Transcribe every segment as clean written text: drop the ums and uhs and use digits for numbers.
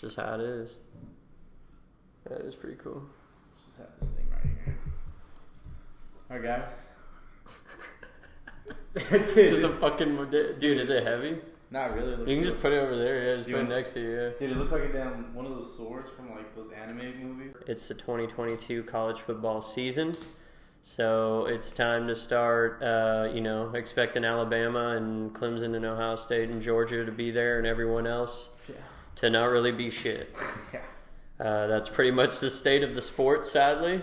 It's just how it is. That is pretty cool. Let's just have this thing right here. Alright, guys. Just a fucking dude. Is it heavy? Not really. You can just put it over there. Yeah, just put it next to you. Yeah. Dude, it looks like a damn one of those swords from like those anime movies. It's the 2022 college football season, so it's time to start. Expecting Alabama and Clemson and Ohio State and Georgia to be there, and everyone else to not really be shit. That's pretty much the state of the sport. Sadly,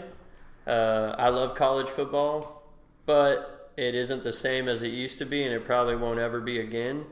I love college football, but it isn't the same as it used to be, and it probably won't ever be again.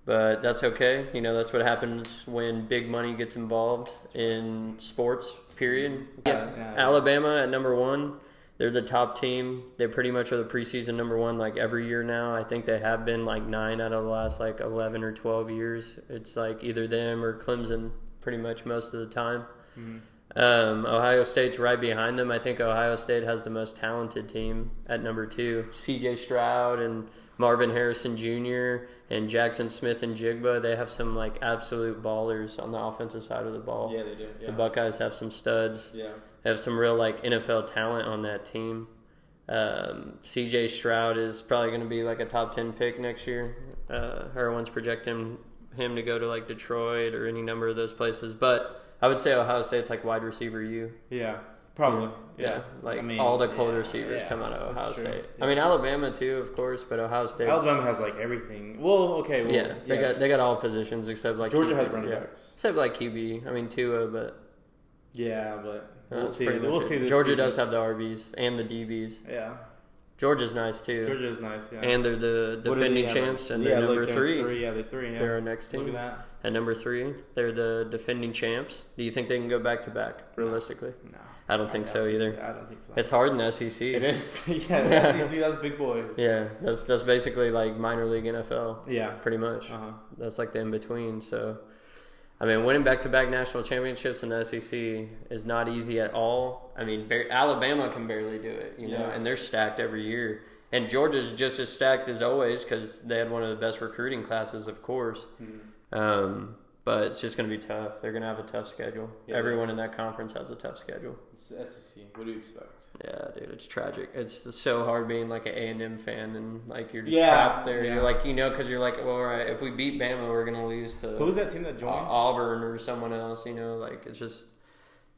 But that's okay. That's what happens when big money gets involved in sports, period. Yeah. Alabama at number 1. They're the top team. They pretty much are the preseason number 1 like every year now. I think they have been like 9 out of the last like 11 or 12 years. It's like either them or Clemson pretty much most of the time. Mm-hmm. Ohio State's right behind them. I think Ohio State has the most talented team at number 2. C.J. Stroud and Marvin Harrison Jr. and Jackson Smith and Jigba, they have some like absolute ballers on the offensive side of the ball. Yeah, they do. Yeah. The Buckeyes have some studs. Yeah. They have some real like NFL talent on that team. C.J. Stroud is probably going to be like a top 10 pick next year. Everyone's projecting him to go to like Detroit or any number of those places. But I would say Ohio State's like wide receiver U. Yeah. Probably. Yeah. All the cold receivers come out of Ohio State. Yeah. I mean, Alabama too, of course, but Ohio State. Alabama has like everything. Well, okay. Well, they got all positions except like Georgia has running backs. Except like QB. I mean, Tua, but. Yeah, but we'll see. We'll see. Georgia does have the RBs and the DBs. Yeah. Georgia's nice too. Georgia's nice, yeah. And they're the defending champs, and they're number 3. They're 3. Yeah. They're our next team. Look at that. At number 3, they're the defending champs. Do you think they can go back to back realistically? No. I don't think so either. I don't think so. It's hard in the SEC. It is. Yeah, the SEC, that's big boys. Yeah, that's basically like minor league NFL. Yeah. Pretty much. That's like the in-between. So, I mean, winning back-to-back national championships in the SEC is not easy at all. I mean, Alabama can barely do it, you know, and they're stacked every year. And Georgia's just as stacked as always because they had one of the best recruiting classes, of course. Mm-hmm. But it's just going to be tough. They're going to have a tough schedule. Yeah, everyone in that conference has a tough schedule. It's the SEC. What do you expect? Yeah, dude, it's tragic. It's so hard being like an A&M fan and like you're just trapped there. Yeah. You're like, because you're like, well, all right, if we beat Bama, we're going to lose to who was that team that joined? Auburn or someone else. Like it's just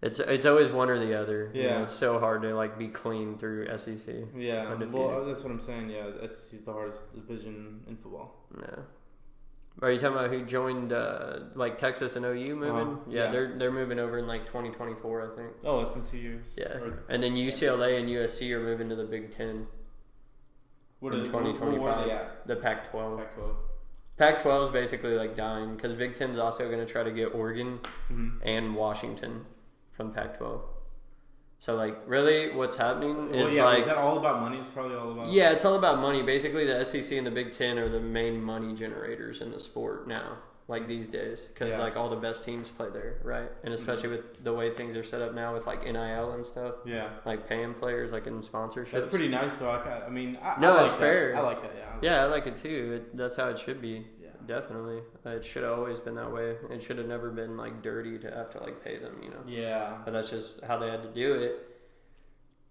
it's always one or the other. Yeah, it's so hard to like be clean through SEC. Yeah, well, that's what I'm saying. Yeah, the SEC is the hardest division in football. Yeah. Are you talking about who joined like Texas and OU moving? Yeah, they're moving over in like 2024, I think. Oh, in 2 years. Yeah, and then UCLA and USC are moving to the Big Ten. What are 2025? Where are they at? The Pac-12. Pac-12. Pac-12 is basically like dying because Big Ten's also going to try to get Oregon and Washington from Pac-12. So, like, really what's happening is like... Is that all about money? It's probably all about... Yeah, it's all about money. Basically, the SEC and the Big Ten are the main money generators in the sport now, like these days. Because, like, all the best teams play there, right? And especially with the way things are set up now with, like, NIL and stuff. Yeah. Like, paying players, like, in sponsorships. That's pretty nice, though. I mean, I no, like it's that. fair. I like that, yeah. Yeah, I like it, too. That's how it should be. Definitely. It should have always been that way. It should have never been, like, dirty to have to, like, pay them, you know? Yeah. But that's just how they had to do it.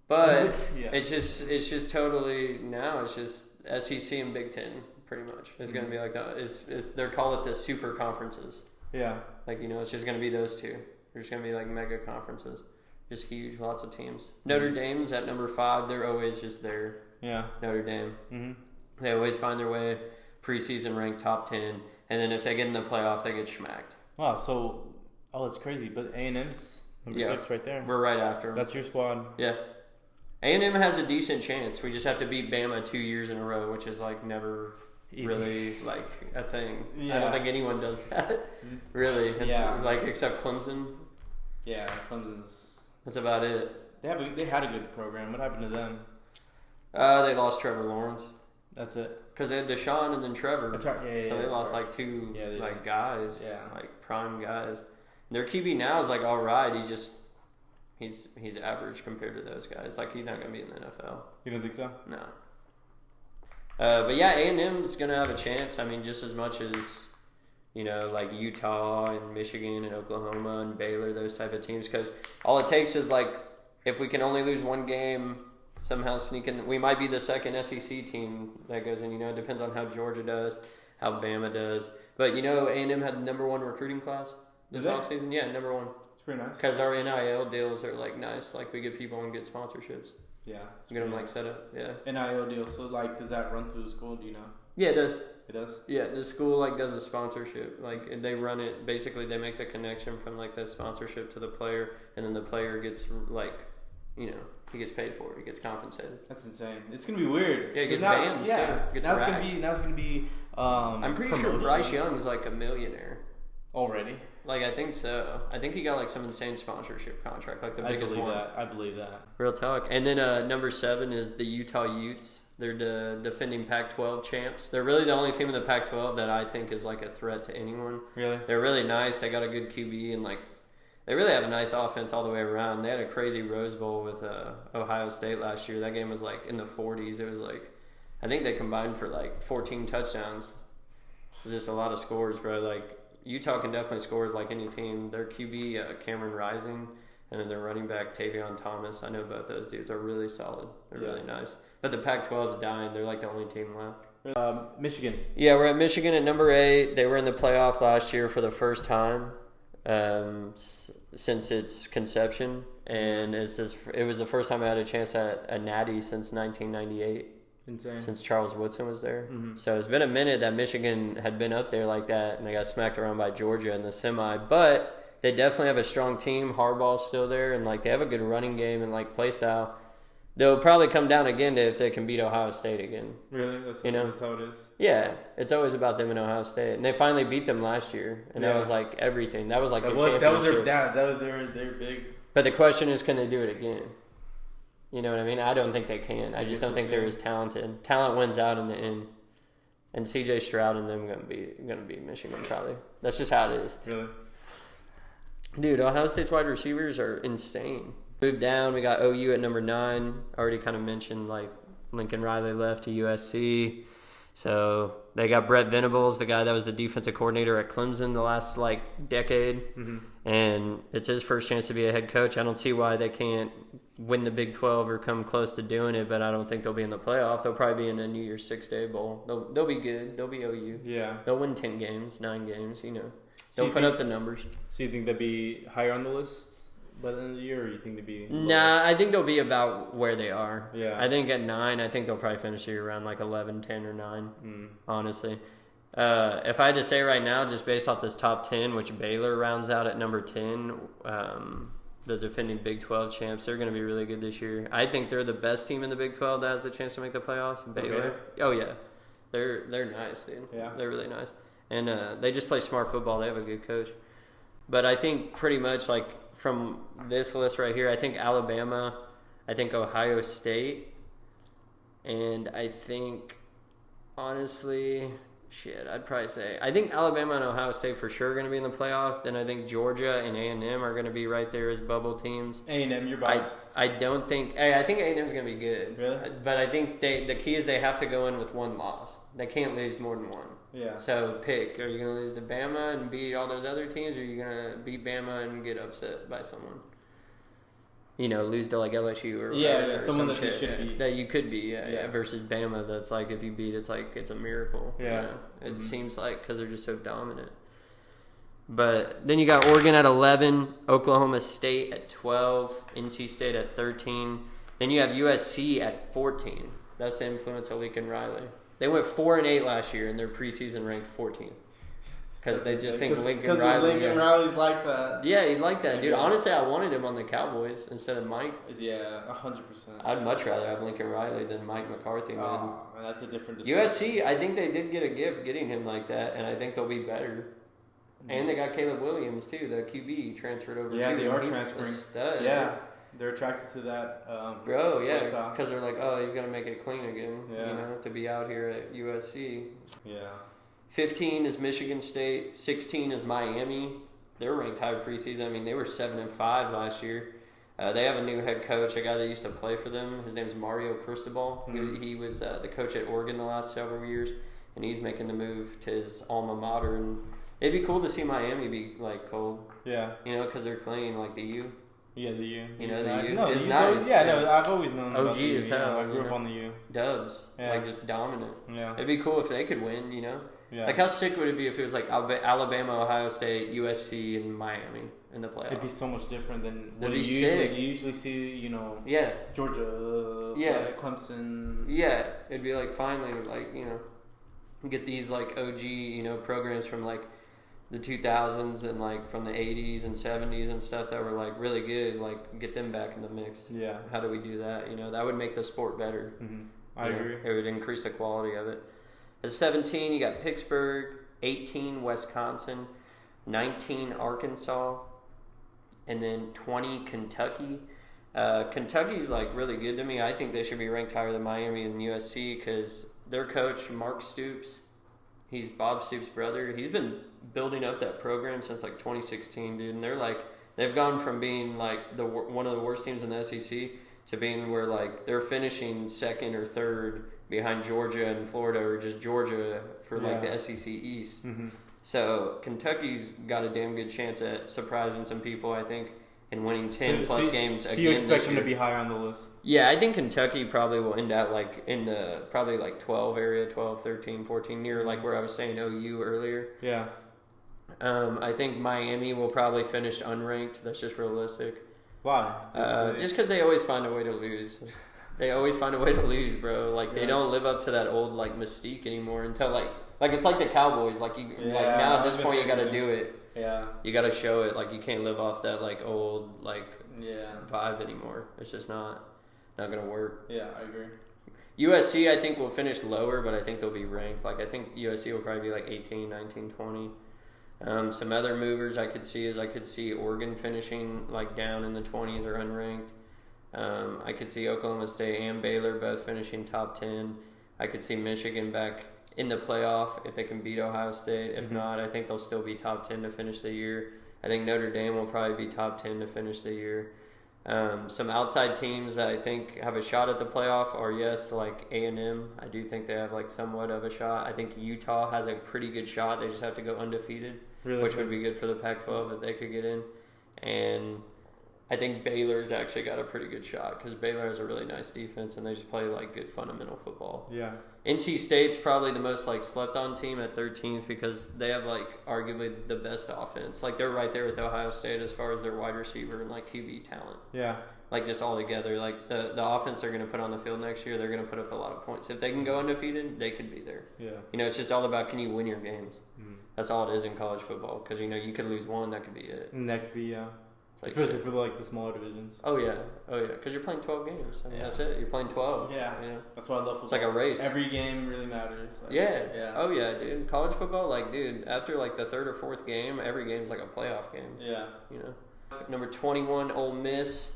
But it's just totally now it's just SEC and Big Ten pretty much. It's going to be like that. It's they call it the super conferences. Yeah. Like, it's just going to be those two. There's going to be like mega conferences. Just huge, lots of teams. Notre Dame's at number 5. They're always just there. Yeah. Notre Dame. Mm-hmm. They always find their way preseason ranked top 10, and then if they get in the playoff, they get schmacked. Wow, so it's crazy, but A&M's number 6 right there. We're right after them. That's your squad. Yeah. A&M has a decent chance. We just have to beat Bama 2 years in a row, which is like never really like a thing. Yeah. I don't think anyone does that. Really. It's like except Clemson. Yeah, Clemson's. That's about it. They had a good program. What happened to them? They lost Trevor Lawrence. That's it. Because they had Deshaun and then Trevor. That's right. Yeah, so they lost like 2 guys. Yeah. Like prime guys. And their QB now is like all right. He's average compared to those guys. Like, he's not going to be in the NFL. You don't think so? No. But yeah, A&M's going to have a chance. I mean, just as much as like Utah and Michigan and Oklahoma and Baylor, those type of teams. Because all it takes is like if we can only lose one game, somehow sneak in. We might be the second SEC team that goes in. It depends on how Georgia does, how Bama does. But A&M had the number 1 recruiting class this offseason. Yeah, number 1. It's pretty nice. Because our NIL deals are like nice. Like we get people and get sponsorships. Yeah, get them like set up. Yeah. NIL deal. So like, does that run through the school? Do you know? Yeah, it does. It does? Yeah, the school like does a sponsorship. Like they run it. Basically, they make the connection from like the sponsorship to the player, and then the player gets like, he gets paid for it. He gets compensated. That's insane. It's gonna be weird. Yeah, it gets banned. Yeah, now it's gonna be. I'm pretty sure Bryce Young's like a millionaire already. Like I think so. I think he got like some insane sponsorship contract, like the biggest one. I believe that. Real talk. And then number 7 is the Utah Utes. They're the defending Pac-12 champs. They're really the only team in the Pac-12 that I think is like a threat to anyone. Really? They're really nice. They got a good QB and like they really have a nice offense all the way around. They had a crazy Rose Bowl with Ohio State last year. That game was like in the 40s. It was like I think they combined for like 14 touchdowns. It was just a lot of scores, bro. Like Utah can definitely score like any team. Their QB Cameron Rising and then their running back Tavion Thomas. I know both those dudes are really solid. They're really nice. But the Pac-12's dying. They're like the only team left. Michigan. Yeah, we're at Michigan at number 8. They were in the playoff last year for the first time since its conception, and it was the first time I had a chance at a natty since 1998. Insane. Since Charles Woodson was there. Mm-hmm. So it's been a minute that Michigan had been up there like that, and they got smacked around by Georgia in the semi. But they definitely have a strong team. Harbaugh's still there, and like they have a good running game and like play style. They'll probably come down again to if they can beat Ohio State again. Really? That's how it is? Yeah. It's always about them in Ohio State. And they finally beat them last year. And that was like everything. That was like championship. That was their big... But the question is, can they do it again? You know what I mean? I don't think they can. I just don't think they're as talented. Talent wins out in the end. And CJ Stroud and them gonna be Michigan probably. That's just how it is. Really? Dude, Ohio State's wide receivers are insane. Moved down, we got OU at number 9. Already kind of mentioned like Lincoln Riley left to USC. So they got Brett Venables, the guy that was the defensive coordinator at Clemson the last like decade. Mm-hmm. And it's his first chance to be a head coach. I don't see why they can't win the Big 12 or come close to doing it, but I don't think they'll be in the playoff. They'll probably be in a New Year's 6-day bowl. They'll be good. They'll be OU. Yeah. They'll win 10 games, 9 games, They'll put up the numbers. So you think they'll be higher on the list by the end of the year, or you think they'll be lower? Nah, I think they'll be about where they are. Yeah. I think at 9, I think they'll probably finish the year around like 11, 10, or 9, honestly. If I had to say right now, just based off this top 10, which Baylor rounds out at number 10, the defending Big 12 champs, they're going to be really good this year. I think they're the best team in the Big 12 that has the chance to make the playoffs. Baylor. Oh, yeah. They're nice, dude. Yeah. They're really nice. And they just play smart football. They have a good coach. But I think pretty much like from this list right here, I think Alabama, I think Ohio State, and I think, honestly, I'd probably say I think Alabama and Ohio State for sure are going to be in the playoff. Then I think Georgia and A&M are going to be right there as bubble teams. A&M, you're biased. I don't think. I think A&M is going to be good. Really? But I think the key is they have to go in with one loss. They can't lose more than one. Yeah. So pick. Are you going to lose to Bama and beat all those other teams, or are you going to beat Bama and get upset by someone? Lose to like LSU or whatever, someone that you should beat. That you could be, versus Bama. That's like if you beat, it's like it's a miracle. Yeah, it seems like because they're just so dominant. But then you got Oregon at 11, Oklahoma State at 12, NC State at 13. Then you have USC at 14. That's the influence of Lincoln Riley. They went 4-8 last year, and their preseason ranked 14th. Because they just think Lincoln Riley. Lincoln Riley's like that. Yeah, he's like that, dude. Honestly, I wanted him on the Cowboys instead of Mike. Yeah, 100%. I'd much rather have Lincoln Riley than Mike McCarthy, man. Oh, that's a different decision. USC, I think they did get a gift getting him like that, and I think they'll be better. Mm-hmm. And they got Caleb Williams, too, the QB, transferred over. Yeah, they are he's transferring. A stud. Yeah, they're attracted to that. Bro, yeah, because they're like, oh, he's going to make it clean again, yeah. To be out here at USC. Yeah. 15 is Michigan State. 16 is Miami. They're ranked high preseason. I mean, they were 7-5 last year. They have a new head coach, a guy that used to play for them. His name is Mario Cristobal. Mm-hmm. He was the coach at Oregon the last several years, and he's making the move to his alma mater. And It'd be cool to see Miami be like cold. Yeah. You know, because they're clean like the U. Yeah, the U. You know, the nice. U No, is the nice. Always, yeah, no, I've always known OG about the U. as hell. I grew up on the U. Dubs. Yeah. Like, just dominant. Yeah. It'd be cool if they could win, you know? Yeah. Like, how sick would it be if it was like Alabama, Ohio State, USC, and Miami in the playoffs? It'd be so much different than what It'd be you sick. usually see, you know, Yeah. Georgia, Yeah. Clemson. Yeah. It'd be like, finally, like, you know, get these, like, OG, you know, programs from, like, the 2000s and, like, from the 80s and 70s and stuff that were, like, really good. Like, get them back in the mix. Yeah. How do we do that? You know, that would make the sport better. Mm-hmm. I agree. It would increase the quality of it. At 17, you got Pittsburgh, 18, Wisconsin, 19, Arkansas, and then 20, Kentucky. Kentucky's like really good to me. I think they should be ranked higher than Miami and USC because their coach, Mark Stoops, he's Bob Stoops' brother. He's been building up that program since like 2016, dude. And they're like, they've gone from being like one of the worst teams in the SEC to being where like they're finishing second or third behind Georgia and Florida, or just Georgia for like the SEC East. Mm-hmm. So Kentucky's got a damn good chance at surprising some people, I think, and winning 10 plus games again. So you expect them year. to be higher on the list? Yeah, I think Kentucky probably will end out like in the probably like 12 area, 12, 13, 14, near like where I was saying OU earlier. Yeah. I think Miami will probably finish unranked. That's just realistic. Why? Just because they always find a way to lose. They always find a way to lose, bro. Like they don't live up to that old like mystique anymore until like it's like the Cowboys. Like you like now at this point you got to do it. Yeah. You got to show it. Like you can't live off that like old like vibe anymore. It's just not gonna work. Yeah, I agree. USC I think will finish lower, but I think they'll be ranked. Like I think USC will probably be like 18, 19, 20. Some other movers I could see Oregon finishing like down in the 20s or unranked. I could see Oklahoma State and Baylor both finishing top 10. I could see Michigan back in the playoff if they can beat Ohio State. If not, I think they'll still be top 10 to finish the year. I think Notre Dame will probably be top 10 to finish the year. Some outside teams that I think have a shot at the playoff are, like A&M. I do think they have like somewhat of a shot. I think Utah has a pretty good shot. They just have to go undefeated, which would be good for the Pac-12 if they could get in. And I think Baylor's actually got a pretty good shot because Baylor has a really nice defense and they just play like good fundamental football. Yeah. NC State's probably the most like slept on team at 13th because they have like arguably the best offense. Like they're right there with Ohio State as far as their wide receiver and like QB talent. Yeah. Like just all together, like the offense they're going to put on the field next year, they're going to put up a lot of points. If they can go undefeated, they could be there. Yeah. You know, it's just all about can you win your games. That's all it is in college football because you know you could lose one, that could be it. And that could be like especially for like the smaller divisions. Oh yeah, because you're playing 12 games. I mean, that's it. You're playing 12. Yeah, you know? That's why I love football. It's like a race. Every game really matters. Like, yeah. Oh yeah, dude. College football, like, dude, after like the third or fourth game, every game's like a playoff game. Yeah. You know. Number 21, Ole Miss.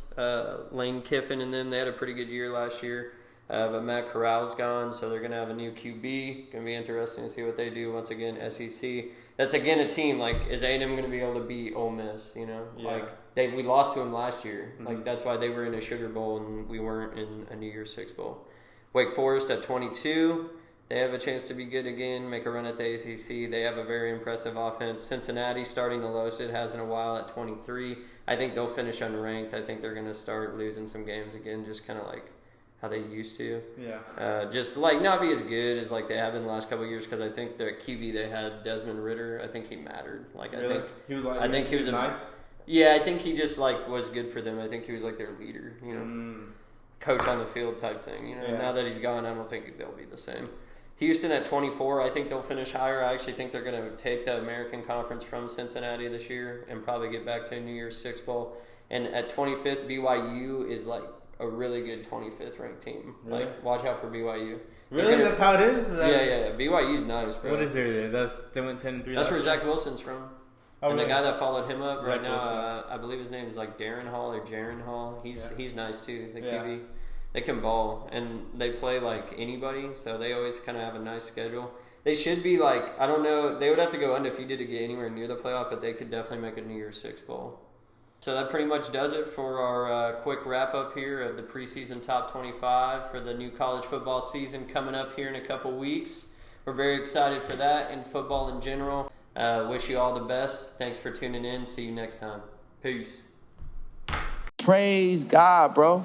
Lane Kiffin and them. They had a pretty good year last year. But Matt Corral's gone, so they're gonna have a new QB. Gonna be interesting to see what they do once again. SEC. That's again a team like is A&M gonna be able to beat Ole Miss? You know, like we lost to them last year. Like that's why they were in a Sugar Bowl and we weren't in a New Year's Six Bowl. Wake Forest at 22. They have a chance to be good again, make a run at the ACC. They have a very impressive offense. Cincinnati starting the lowest it has in a while at 23. I think they'll finish unranked. I think they're gonna start losing some games again, just kind of like how they used to. Yeah. Just like not be as good as like they have in the last couple of years because I think the QB they had, Desmond Ridder, I think he mattered. Like really? I think he was like. I think he was nice. Yeah, I think he just like was good for them. I think he was like their leader, you know, coach on the field type thing. You know, now that he's gone, I don't think they'll be the same. Houston at 24, I think they'll finish higher. I actually think they're going to take the American Conference from Cincinnati this year and probably get back to a New Year's Six Bowl. And at 25th, BYU is like a really good 25th ranked team. Really? Like, watch out for BYU. Really? That's how it is? Yeah. BYU's nice, bro. What is there? They went 10-3. That's where Zach Wilson's from. Oh, and really? the guy that followed him up Zach right now, Wilson. I believe his name is like Darren Hall or Jaron Hall. He's nice too. The Yeah. QB. They can ball, and they play like anybody, so they always kind of have a nice schedule. They should be like, I don't know, they would have to go undefeated to get anywhere near the playoff, but they could definitely make a New Year's Six Bowl. So that pretty much does it for our quick wrap-up here of the preseason top 25 for the new college football season coming up here in a couple weeks. We're very excited for that and football in general. Wish you all the best. Thanks for tuning in. See you next time. Peace. Praise God, bro.